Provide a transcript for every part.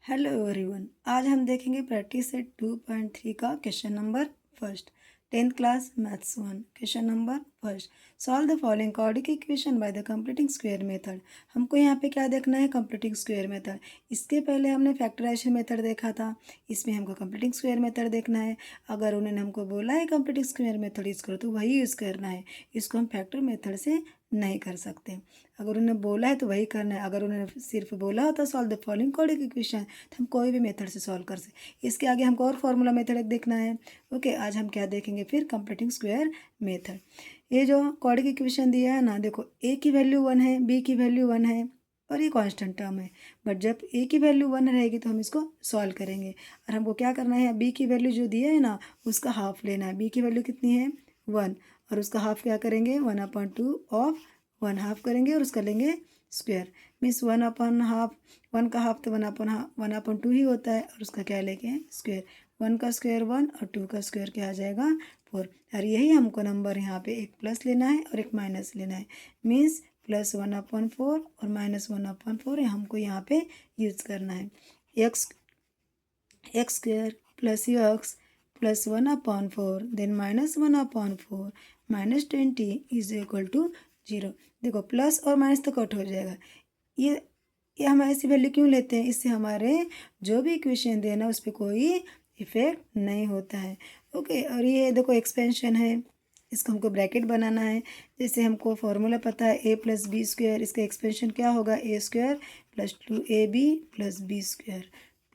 Hello everyone. आज हम देखेंगे प्रैक्टिस सेट 2.3 का question number first, 10th class maths 1। Question number first, solve the following quadratic equation by the completing square method. हमको यहाँ पे क्या देखना है? Completing square method. इसके पहले हमने फैक्टराइजेशन मेथड देखा था, इसमें हमको कंप्लीटिंग स्क्वायर मेथड देखना है। अगर उन्होंने हमको बोला है कंप्लीटिंग स्क्वायर मेथड यूज़ करो तो वही यूज़ करना है, इसको हम फैक्टर मेथड से नहीं कर सकते। अगर उन्होंने बोला है तो वही करना है। अगर उन्होंने सिर्फ बोला होता solve the following quadratic equation तो हम कोई भी मेथड से सॉल्व कर सकते। इसके आगे हमको और फॉर्मूला मेथड देखना है। ओके, आज हम क्या देखेंगे फिर? Completing square method. ये जो क्वाड्रेटिक इक्वेशन दिया है ना, देखो ए की वैल्यू 1 है, बी की वैल्यू 1 है और ये कांस्टेंट टर्म है। बट जब ए की वैल्यू 1 रहेगी तो हम इसको सॉल्व करेंगे। और हमको क्या करना है? बी की वैल्यू जो दिया है ना उसका हाफ लेना है। बी की वैल्यू कितनी है? 1, और उसका हाफ क्या करेंगे? 1/2 ऑफ 1 हाफ करेंगे और उसका लेंगे स्क्वायर। मीन्स 1/2, 1 का हाफ तो 1/2 ही होता है और उसका क्या लेंगे? स्क्वायर। 1 का स्क्वायर 1 और 2 का स्क्वायर क्या आ जाएगा? 4। और यही हमको नंबर यहाँ पे एक प्लस लेना है और एक माइनस लेना है। मीन्स +1/4 और -1/4 हमको यहाँ पे यूज करना है। X square plus x plus 1/4 then -1/4 -20 is equal to 0। देखो प्लस और माइनस तो कट हो जाएगा। ये हम ऐसी वैल्यू क्यों लेते हैं? इससे हमारे जो भी इक्वेशन देना उस पर कोई इफेक्ट नहीं होता है। ओके, और ये देखो एक्सपेंशन है, इसको हमको ब्रैकेट बनाना है। जैसे हमको फॉर्मूला पता है a+b², इसका एक्सपेंशन क्या होगा? a² + 2ab + b²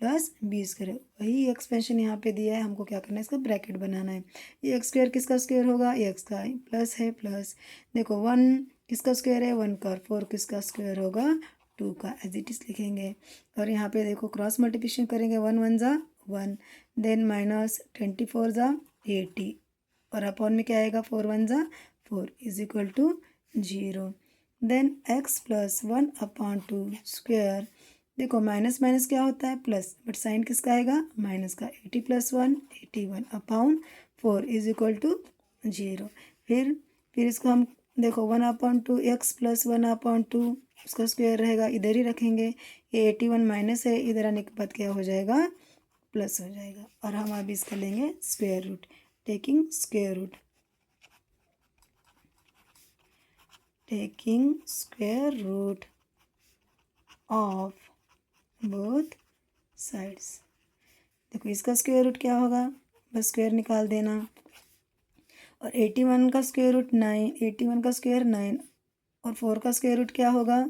plus b²। वही एक्सपेंशन यहाँ पे दिया है, हमको क्या करना है? इसका ब्रैकेट बनाना है। ये x² किसका स्क्वायर होगा? x का प्लस है प्लस। देखो 1 किसका स्क्वायर है? 1 का। 4 किसका स्क्वायर होगा? 2 का। एज इट इज़ लिखेंगे। और यहाँ पे देखो क्रॉस मल्टीप्लिकेशन करेंगे, 1 1 ज़ा 1, देन -24 ज़ा 80 और अपॉन में क्या आएगा? 4 1 ज़ा 4 is equal to 0। Then x + 1/2 square. देखो माइनस माइनस क्या होता है? प्लस, बट साइन किसका आएगा? माइनस का। 80 + 1 81/4 इज इक्वल टू 0। फिर इसको हम देखो 1/2 x + 1/2 उसका स्क्वायर रहेगा, इधर ही रखेंगे। ये 81 माइनस है, इधर आने के बाद क्या हो जाएगा? प्लस हो जाएगा। और हम अभी इसका लेंगे square root, taking square root, taking square root of both sides. देखो इसका स्क्वायर रूट क्या होगा? बस स्क्वायर निकाल देना। और 81 का स्क्वायर रूट 9, 81 का स्क्वायर 9 और 4 का स्क्वायर रूट क्या होगा?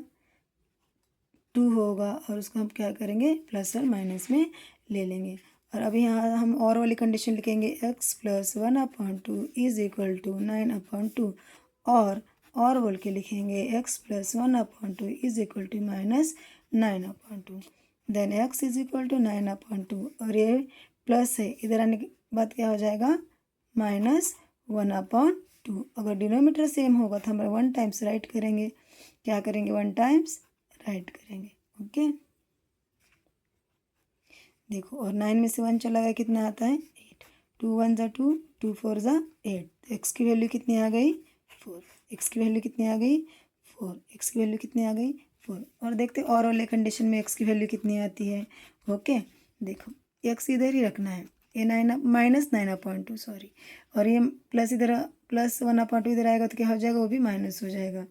2 होगा। और उसको हम क्या करेंगे? प्लस और माइनस में ले लेंगे। और अभी यहाँ हम और वाली कंडीशन लिखेंगे, x + 1/2 इज इक्वल टू 9/2 और बोल के लिखेंगे x + 1/2 is equal to -9/2। Then x is equal to 9/2 और ये प्लस है, इधर आने के बाद क्या हो जाएगा? -1/2। अगर डिनोमीटर सेम होगा तो हम 1 टाइम्स राइट करेंगे। क्या करेंगे? 1 टाइम्स राइट करेंगे। ओके, देखो और 9 में से 1 चला गया, कितना आता है? 8। 2 1 ज़ा 2, 2 4 ज़ा 8। तो एक्स की वैल्यू कितनी आ गई? 4। एक्स की वैल्यू कितनी आ गई? 4। एक्स की वैल्यू कितनी आ गई? 4। और देखते और वाले कंडीशन में एक्स की वैल्यू कितनी आती है। ओके, देखो एक्स इधर ही रखना है, ये -9/2 सॉरी, और ये प्लस इधर +1/2 इधर आएगा तो क्या हो जाएगा? वो भी माइनस हो जाएगा।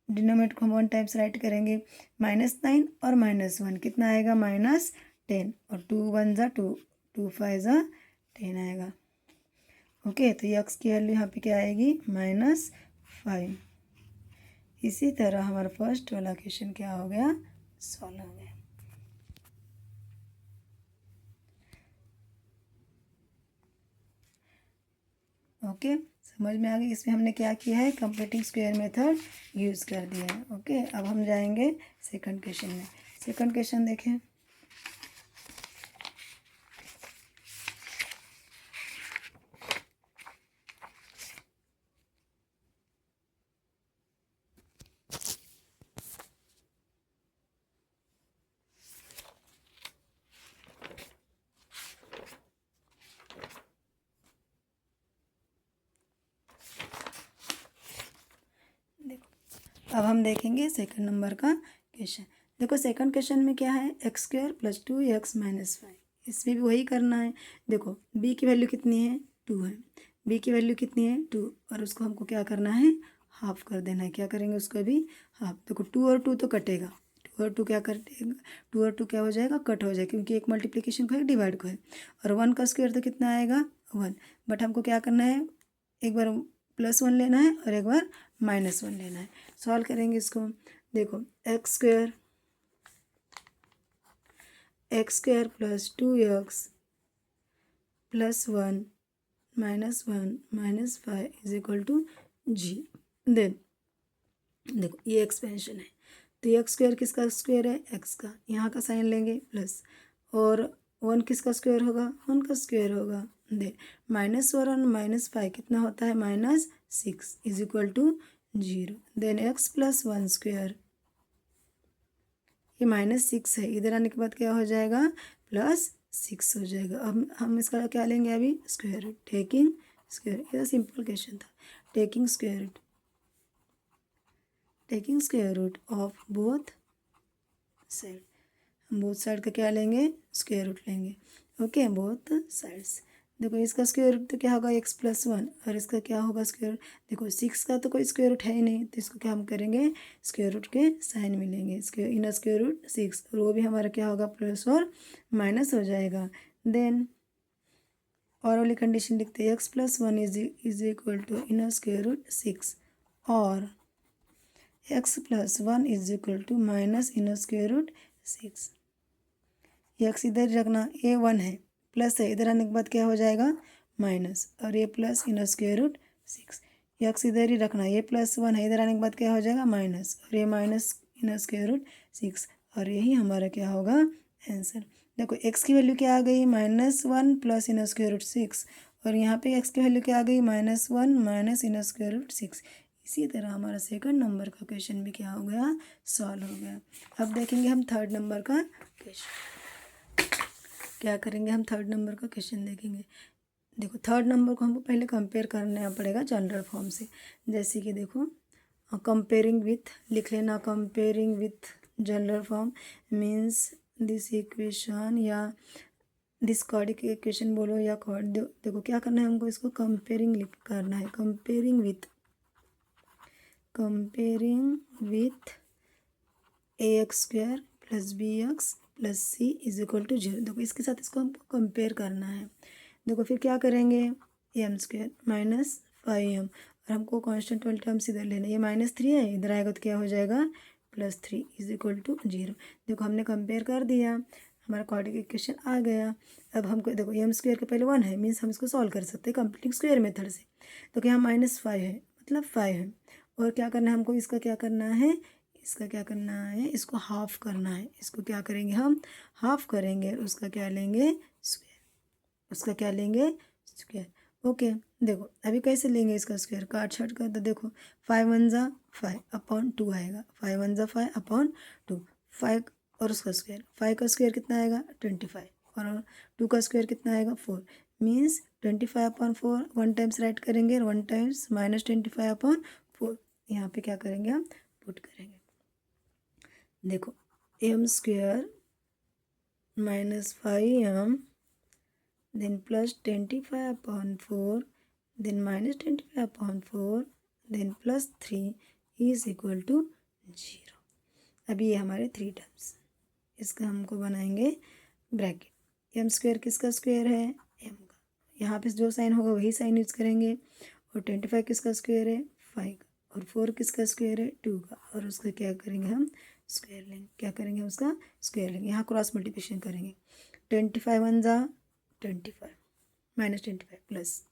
डिनोमिनेटर को हम 1 टाइम्स राइट करेंगे। -9 और -1 कितना आएगा? -10 और 2 1 ज़ा 2, 2 5 ज़ा 10 आएगा। ओके, तो ये एक्स की वैल्यू यहाँ पे क्या आएगी? -5। इसी तरह हमारा फर्स्ट वाला क्वेश्चन क्या हो गया? सॉल्व हो गया। ओके, समझ में आ गई? इसमें हमने क्या किया है? कंप्लीटिंग स्क्वायर मेथड यूज़ कर दिया है। ओके, अब हम जाएंगे सेकंड क्वेश्चन में। सेकंड क्वेश्चन देखें। अब हम देखेंगे सेकंड नंबर का क्वेश्चन। देखो सेकंड क्वेश्चन में क्या है, x square plus 2x minus 5, इसमें भी वही करना है। देखो b की वैल्यू कितनी है, 2 है, b की वैल्यू कितनी है 2, और उसको हमको क्या करना है, हाफ कर देना है। क्या करेंगे उसको भी हाफ। देखो 2 और 2 तो कटेगा, 2 और 2 क्या कटेगा, 2 और 2 क्या हो जाएगा, कट हो जाएगा, क्योंकि एक मल्टीप्लिकेशन को है, डिवाइड को है। और 1 का स्क्वायर तो कितना आएगा 1, बट हमको क्या करना है, एक बार +1 लेना है और एक बार -1 लेना है। सॉल्व करेंगे इसको। देखो x square plus 2x plus 1 minus 5 is equal to जी। देन देखो ये एक्सपेंशन है, तो ये एक्स स्क्वायर किसका स्क्वायर है, एक्स का, यहाँ का साइन लेंगे प्लस, और 1 किसका स्क्वायर होगा, 1 का स्क्वायर होगा। देन -1 और -5 कितना होता है, -6 is equal to 0। Then x plus 1 square, ये -6 है, इधर आने के बाद क्या हो जाएगा, +6 हो जाएगा। अब हम इसका क्या लेंगे अभी, स्क्वायर रूट, टेकिंग स्क्वायर, ये सिंपल क्वेश्चन था। Taking square root of both side, हम बोथ साइड का क्या लेंगे, स्क्वायर रूट लेंगे। Okay, both sides. देखो इसका स्क्वायर रूट तो क्या होगा, x प्लस 1, और इसका क्या होगा स्क्वायर रूट। देखो 6 का तो कोई स्क्वायर रूट है ही नहीं, तो इसको क्या हम करेंगे, स्क्वायर रूट के साइन मिलेंगे, स्क्वायर रूट 6, और वो भी हमारा क्या होगा, प्लस और माइनस हो जाएगा। देन और वाली कंडीशन लिखते हैं, x plus 1 is equal to inner square root 6, और x plus 1 is equal to minus inner square root 6। X इधर रखना, ये 1 है, प्लस है, इधर आने के बाद क्या हो जाएगा, माइनस, और ये plus inner square root 6। X इधर ही रखना, ये +1 है, इधर आने के बाद क्या हो जाएगा, माइनस, और ये माइनस इनर स्क्वायर रूट 6, और यही हमारा क्या होगा, आंसर। देखो एक्स की वैल्यू क्या आ गई, -1 प्लस इनर स्क्वायर रूट 6, और यहाँ पे एक्स की वैल्यू क्या आ गई, -1 माइनस इनर स्क्वायर रूट 6। इसी तरह हमारा सेकंड नंबर का क्वेश्चन भी क्या हो गया, सॉल्व हो गया। अब देखेंगे हम थर्ड नंबर का क्वेश्चन, क्या करेंगे, हम थर्ड नंबर का क्वेश्चन देखेंगे। देखो थर्ड नंबर को हमको पहले कंपेयर करना पड़ेगा जनरल फॉर्म से। जैसे कि देखो कंपेयरिंग विथ लिख लेना, comparing with general form means this equation या दिस क्वाड्रिक इक्वेशन बोलो या देखो क्या करना है हमको, इसको कंपेयरिंग लिख करना है, comparing with ax square plus bx plus c is equal to 0। देखो इसके साथ इसको हमको कंपेयर करना है। देखो फिर क्या करेंगे, एम स्क्वायर माइनस 5m, और हमको कॉन्स्टेंट वाले टर्म्स इधर लेना, ये -3 है, इधर आएगा तो क्या हो जाएगा, +3 इज इक्वल टू 0। देखो हमने कंपेयर कर दिया, हमारा क्वाड्रिक इक्वेशन आ गया। अब हमको देखो एम स्क्वायर के पहले 1 है, मीन्स हम इसको सॉल्व कर सकते हैं कंप्लीटिंग स्क्वायर मेथड से। तो यहाँ -5 है, मतलब 5 है, और क्या करना है हमको, इसका क्या करना है, इसको हाफ करना है। इसको क्या करेंगे, हम हाफ करेंगे, उसका क्या लेंगे, स्क्वायर। ओके, देखो अभी कैसे लेंगे इसका स्क्वायर, काट छाट कर, तो देखो 5 1 ज़ा 5 अपॉन 2 आएगा, 5 1 ज़ा 5 अपॉन 2, 5 और उसका स्क्वायर, 5 का स्क्वायर कितना आएगा 25, और 2 का स्क्वायर कितना आएगा 4, मीन्स 25 अपॉन 4, 1 टाइम्स राइट करेंगे और 1 टाइम्स -25 अपॉन 4, यहाँ पे क्या करेंगे हम पुट करेंगे। देखो M square -5m then +25 upon 4 then -25 upon 4 then +3 is equal to 0। अभी ये हमारे 3 टर्म्स, इसका हमको बनाएंगे ब्रैकेट। एम स्क्वायर किसका स्क्वायर है, एम का, यहाँ पे जो साइन होगा वही साइन यूज करेंगे, और 25 किसका स्क्वायर है 5 का, और 4 किसका स्क्वायर है 2 का, और उसका क्या करेंगे हम स्क्वायर लेंगे, क्या करेंगे उसका स्क्वायर लेंगे, यहाँ क्रॉस मल्टीप्लिकेशन करेंगे, 25 1 ज़ा 25 -25 प्लस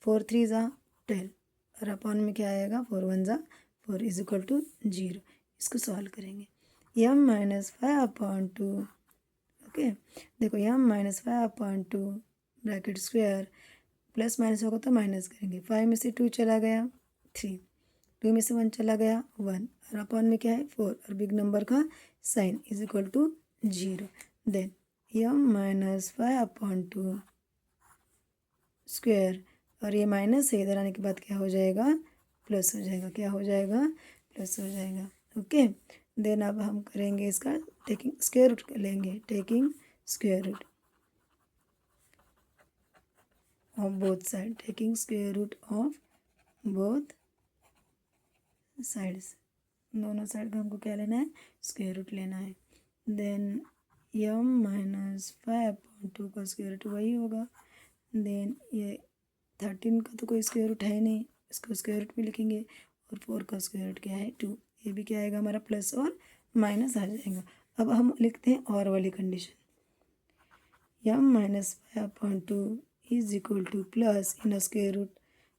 4 3 ज़ा 12, और अपॉन में क्या आएगा 4 1 ज़ा 4 इज इक्वल टू 0। इसको सॉल्व करेंगे, m -5 अपॉन 2, ओके। देखो m -5 upon 2 bracket square, plus minus होगा तो माइनस करेंगे, 5 में से 2 चला गया 3, 2 में से 1 चला गया 1, और अपॉन में क्या है 4, और बिग नंबर का sign is equal to 0। Then m -5 upon 2 square, और ये माइनस है, इधर आने के बाद क्या हो जाएगा प्लस हो जाएगा, क्या हो जाएगा प्लस हो जाएगा। ओके, देन अब हम करेंगे इसका टेकिंग स्क्वायर रूट लेंगे, taking square root of both side, taking square root of both sides, दोनों साइड का हमको क्या लेना है, स्क्वायर रूट लेना है। देन यम माइनस 5/2 का स्क्वायर रूट वही होगा। देन ये 13 का तो कोई स्क्वायर रूट है नहीं, इसको स्क्वायर रूट में लिखेंगे, और 4 का स्क्वायर रूट क्या है 2, ये भी क्या आएगा हमारा प्लस और माइनस आ जाएगा। अब हम लिखते हैं और वाली condition, m minus 5/2 is equal to plus in square root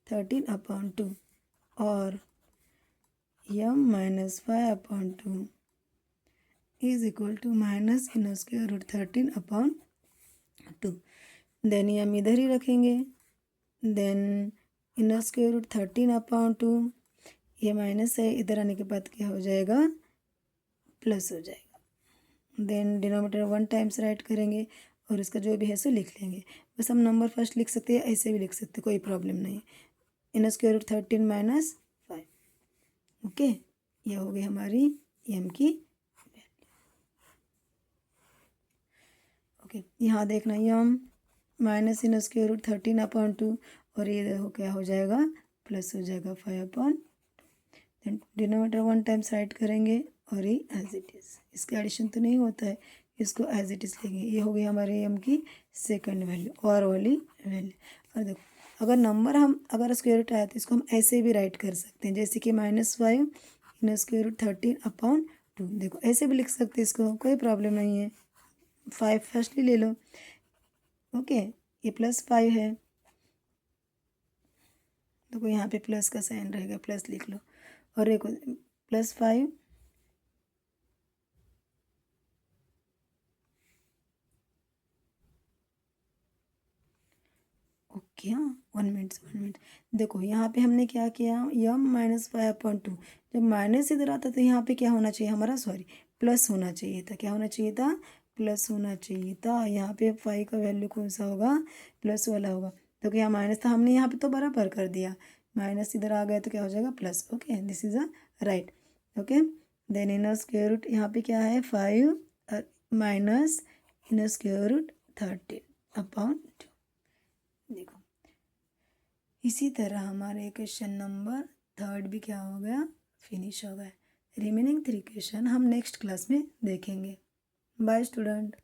13/2 और m minus 5/2 is equal to minus in square root 13/2। Then m इधर ही रखेंगे, देन इन स्क्वायर रूट 13/2, ये माइनस है, इधर आने के बाद क्या हो जाएगा, प्लस हो जाएगा। देन डिनोमिनेटर 1 टाइम्स राइट करेंगे और इसका जो भी है सो लिख लेंगे। बस हम नंबर फर्स्ट लिख सकते हैं, ऐसे भी लिख सकते हैं, कोई प्रॉब्लम नहीं। In square root 13 minus 5, okay, ये हो गई हमारी एम की वैल्यू। ओके, यहाँ देखना यम माइनस इन स्क्वायर रूट 13/2 और ये देखो क्या हो जाएगा, प्लस हो जाएगा 5/2। देन डिनोमिनेटर 1 टाइम्स राइट करेंगे और ये एज इट इज़, इसका एडिशन तो नहीं होता है, इसको एज इट इज़ लेंगे। ये हो गई हमारे एम की सेकंड वैल्यू, और वाली वैल्यू। और देखो अगर नंबर हम अगर स्क्वायर रूट आया तो इसको हम ऐसे भी राइट कर सकते हैं, जैसे कि -5 इन स्क्वायर रूट 13/2, देखो ऐसे भी लिख सकते हैं इसको, कोई प्रॉब्लम नहीं है। 5 फर्स्टली ले लो, ओके, ये +5 है, देखो यहाँ पे प्लस का साइन रहेगा, प्लस लिख लो, और एक +5 ओके। हाँ 1 मिनट, देखो यहाँ पे हमने क्या किया, यम माइनस 5/2, जब माइनस इधर आता तो यहाँ पे क्या होना चाहिए हमारा, सॉरी प्लस होना चाहिए था, क्या होना चाहिए था, प्लस होना चाहिए था। यहाँ पे 5 का वैल्यू कौन सा होगा, प्लस वाला होगा, तो क्या माइनस था, हमने यहाँ पे तो बराबर कर दिया, माइनस इधर आ गया तो क्या हो जाएगा plus, okay, this is a right, okay. Then in square root यहाँ पे क्या है 5 माइनस इन स्क्वायर रूट 13/2, देखो इसी तरह हमारे क्वेश्चन नंबर 3 भी क्या हो गया, फिनिश हो गया। रिमेनिंग 3 क्वेश्चन हम नेक्स्ट क्लास में देखेंगे। Bye student.